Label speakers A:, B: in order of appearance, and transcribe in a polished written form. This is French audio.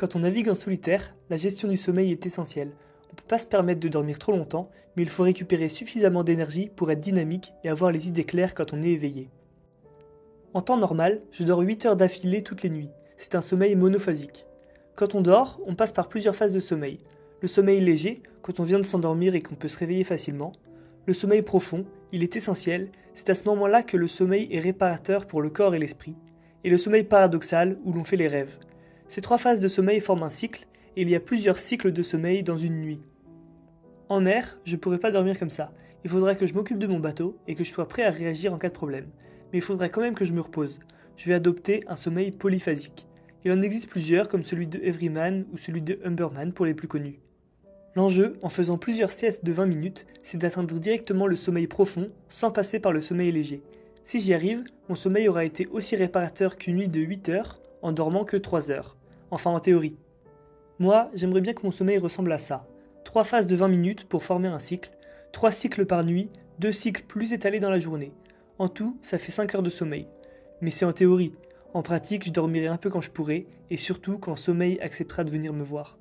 A: Quand on navigue en solitaire, la gestion du sommeil est essentielle. On ne peut pas se permettre de dormir trop longtemps, mais il faut récupérer suffisamment d'énergie pour être dynamique et avoir les idées claires quand on est éveillé. En temps normal, je dors 8 heures d'affilée toutes les nuits. C'est un sommeil monophasique. Quand on dort, on passe par plusieurs phases de sommeil. Le sommeil léger, quand on vient de s'endormir et qu'on peut se réveiller facilement. Le sommeil profond, il est essentiel, c'est à ce moment-là que le sommeil est réparateur pour le corps et l'esprit. Et le sommeil paradoxal, où l'on fait les rêves. Ces 3 phases de sommeil forment un cycle, et il y a plusieurs cycles de sommeil dans une nuit. En mer, je ne pourrais pas dormir comme ça. Il faudra que je m'occupe de mon bateau et que je sois prêt à réagir en cas de problème. Mais il faudra quand même que je me repose. Je vais adopter un sommeil polyphasique. Il en existe plusieurs comme celui de Everyman ou celui de Humberman pour les plus connus. L'enjeu, en faisant plusieurs siestes de 20 minutes, c'est d'atteindre directement le sommeil profond sans passer par le sommeil léger. Si j'y arrive, mon sommeil aura été aussi réparateur qu'une nuit de 8 heures en dormant que 3 heures. Enfin en théorie. Moi, j'aimerais bien que mon sommeil ressemble à ça. 3 phases de 20 minutes pour former un cycle, 3 cycles par nuit, 2 cycles plus étalés dans la journée. En tout, ça fait 5 heures de sommeil. Mais c'est en théorie. En pratique, je dormirai un peu quand je pourrai, et surtout quand sommeil acceptera de venir me voir.